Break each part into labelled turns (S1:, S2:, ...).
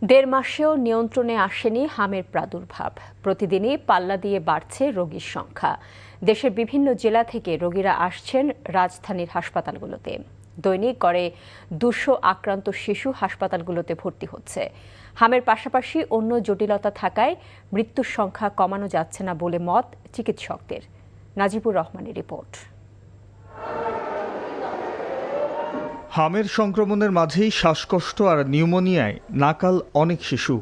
S1: দেড় মাসেও নিয়ন্ত্রণে আসেনি হামের প্রাদুর্ভাব। প্রতিদিনই পাল্লা দিয়ে বাড়ছে রোগীর সংখ্যা। দেশের বিভিন্ন জেলা থেকে রোগীরা আসছেন রাজধানীর হাসপাতালগুলোতে। দৈনিক গড়ে 200 আক্রান্ত শিশু হাসপাতালগুলোতে ভর্তি হচ্ছে। হামের পাশাপাশি অন্য জটিলতা থাকায় মৃত্যুর সংখ্যা কমানো যাচ্ছে না বলে মত চিকিৎসকদের। নাজিবুর রহমানের রিপোর্ট।
S2: হামের সংক্রমণের মাঝেই শ্বাসকষ্ট আর নিউমোনিয়ায় নাকাল অনেক শিশু।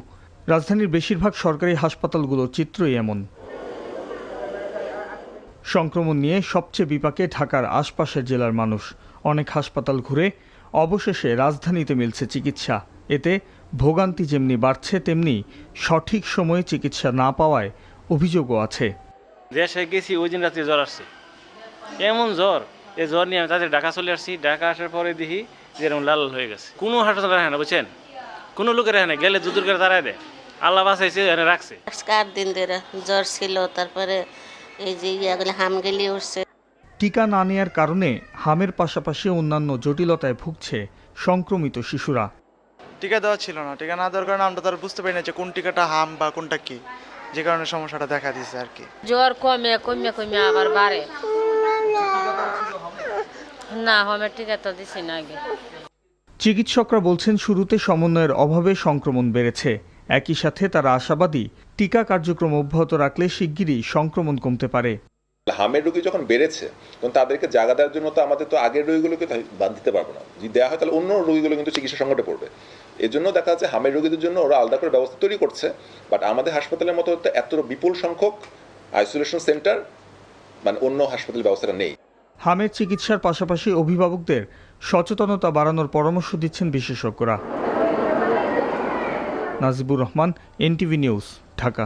S2: রাজধানীর বেশিরভাগ সরকারি হাসপাতালগুলোর চিত্রই এমন। সংক্রমণ নিয়ে সবচেয়ে বিপাকে ঢাকার আশপাশের জেলার মানুষ। অনেক হাসপাতাল ঘুরে অবশেষে রাজধানীতে মিলছে চিকিৎসা। এতে ভোগান্তি যেমনি বাড়ছে, তেমনি সঠিক সময়ে চিকিৎসা না পাওয়ায় অভিযোগও আছে।
S3: দেশে গেছি, ওই দিন রাত্রে জ্বর আসছে, এমন জ্বর, এই জ্বর নিয়ে আমি তাদের ঢাকা চলে আসছি। ঢাকা আসার পরে দেখি যে এরকম লাল হয়ে গেছে। কোনো হাসপাতাল রাখে না, বুঝছেন, কোনো লোকের রাখে না, গেলে দুদূর করে দাঁড়ায় দেয়। আল্লাহ বাঁচাইছে, রাখছে।
S4: 4 দিন ধরে জ্বর ছিল, তারপরে এই যে ইয়াগুলো হামগেলি উঠছে।
S2: টিকা না নেয়ার কারণে হামের পাশাপাশি অন্যান্য জটিলতায় ভুগছে সংক্রমিত শিশুরা।
S5: টিকা দেওয়া ছিল না, টিকা না দেওয়ার কারণে আমরা তার বুঝতে পারি না যে কোন টিকাটা হাম বা কোনটা কি, যে কারণে সমস্যাটা দেখা দিচ্ছে আর কি।
S6: জ্বর কমে কমে কমে আবার বাড়ে না, হামের টিকা তো দিছি না আগে।
S2: চিকিৎসকরা বলছেন শুরুতে সমন্বয়ের অভাবে সংক্রমণ বেড়েছে। একই সাথে তারা আশাবাদী টিকা কার্যক্রম অব্যাহত রাখলে শিগগিরই সংক্রমণ কমতে পারে।
S7: হামের রোগী যখন বেড়েছে তখন তাদেরকে জায়গা দেওয়ার জন্য তো আমাদের তো আগের রোগীগুলোকে বাদ দিতে পারবো না। যদি দেওয়া হয় তাহলে অন্য রোগীগুলো কিন্তু চিকিৎসা সংকটে পড়বে। এই জন্য দেখা যাচ্ছে হামের রোগীদের জন্য ওরা আলাদা করে ব্যবস্থা তৈরি করছে। বাট আমাদের হাসপাতালের মতো এত বিপুল সংখ্যক আইসোলেশন সেন্টার মানে অন্য হাসপাতালের ব্যবস্থাটা নেই।
S2: হামের চিকিৎসার পাশাপাশি অভিভাবকদের সচেতনতা বাড়ানোর পরামর্শ দিচ্ছেন বিশেষজ্ঞরা। Najibur Rahman, NTV news, Dhaka.